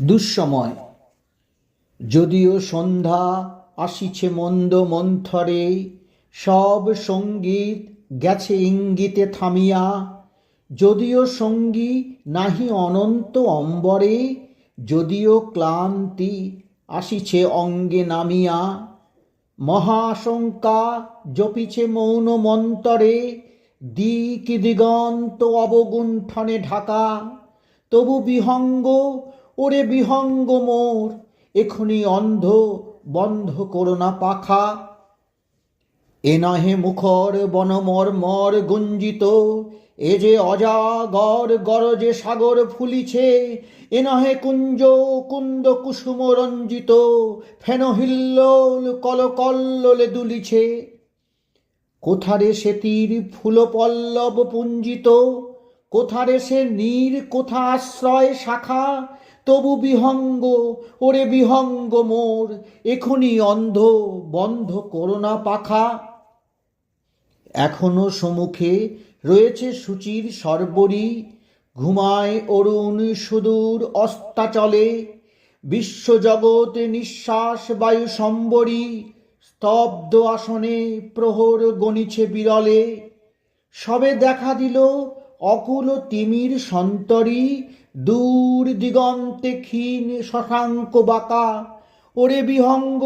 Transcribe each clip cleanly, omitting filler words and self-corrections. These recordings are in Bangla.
দুঃসময়। যদিও সন্ধ্যা আসিছে মন্দ মন্থরে, সব সঙ্গীত গেছে ইঙ্গিতে থামিয়া। যদিও সঙ্গী নাহি অনন্ত অম্বরে, যদিও ক্লান্তি আসিছে অঙ্গে নামিয়া। মহাশঙ্কা জপিছে মৌন মন্তরে, দিক দিগন্ত অবগুণ্ঠনে ঢাকা। তবু বিহঙ্গ, ওরে বিহঙ্গ মোর, এখনি অন্ধ বন্ধ করো না পাখা। এ নহে মুখর বনমর্মর গুঞ্জিত, এ যে অজাগর গরজে সাগর ফুলিছে। এ নহে কুঞ্জ কুন্দ কুসুম রঞ্জিত, ফেন হিল্লোল কলকল্লোলে দুলিছে। কোথারে সে তীর ফুল পল্লব পুঞ্জিত, কোথারে সে নীর কোথা আশ্রয় শাখা। তবু বিহঙ্গ, ওরে বিহঙ্গ মোর, এখনি অন্ধ বন্ধ করো না পাখা। এখনো সম্মুখে রয়েছে সূচির সর্বরী, ঘুমায় অরুণ সুদূর অস্তাচলে। বিশ্বজগৎ নিঃশ্বাস বায়ু সম্বরী, স্তব্ধ আসনে প্রহর গণিছে বিরলে। সবে দেখা দিল অকুল তিমির সন্তরী, দূর দিগন্তে ক্ষীণ শশাঙ্ক বাঁকা। ওরে বিহঙ্গ,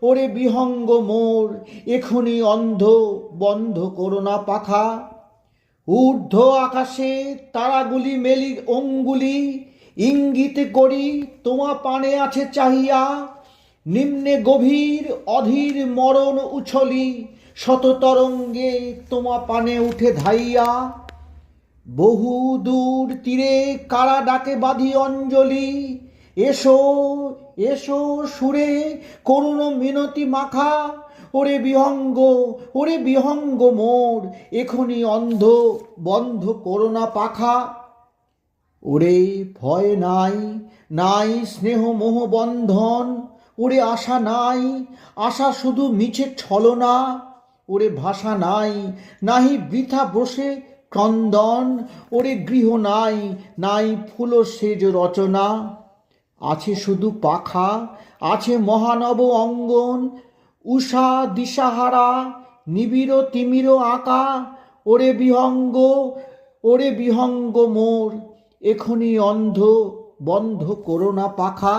ওরে বিহঙ্গ মোর, এখনি অন্ধ বন্ধ করো না পাখা। ঊর্ধ্ব আকাশে তারাগুলি মেলি অঙ্গুলি, ইঙ্গিত করি তোমা পানে আছে চাহিয়া। নিম্নে গভীর অধীর মরণ উছলি, শত তরঙ্গে তোমা পানে উঠে ধাইয়া। বহু দূর তীরে কারা ডাকে বাঁধি অঞ্জলি, এসো এসো সুরে করুণ মিনতি মাখা। ওরে বিহঙ্গ, ওরে বিহঙ্গ মোর, এখনি অন্ধ বন্ধ করো না পাখা। ওরে ভয় নাই, নাই স্নেহ মোহ বন্ধন, ওরে আশা নাই, আশা শুধু মিছে ছলনা। ওরে ভাষা নাই, নাহি বৃথা বসে ক্রন্দন, ওরে গৃহ নাই, নাই ফুল সেজ রচনা। আছে শুধু পাখা, আছে মহানব অঙ্গন, উষা দিশাহারা নিবিড় তিমির আঁকা। ওরে বিহঙ্গ, ওরে বিহঙ্গ মোর, এখনি অন্ধ বন্ধ করো না পাখা।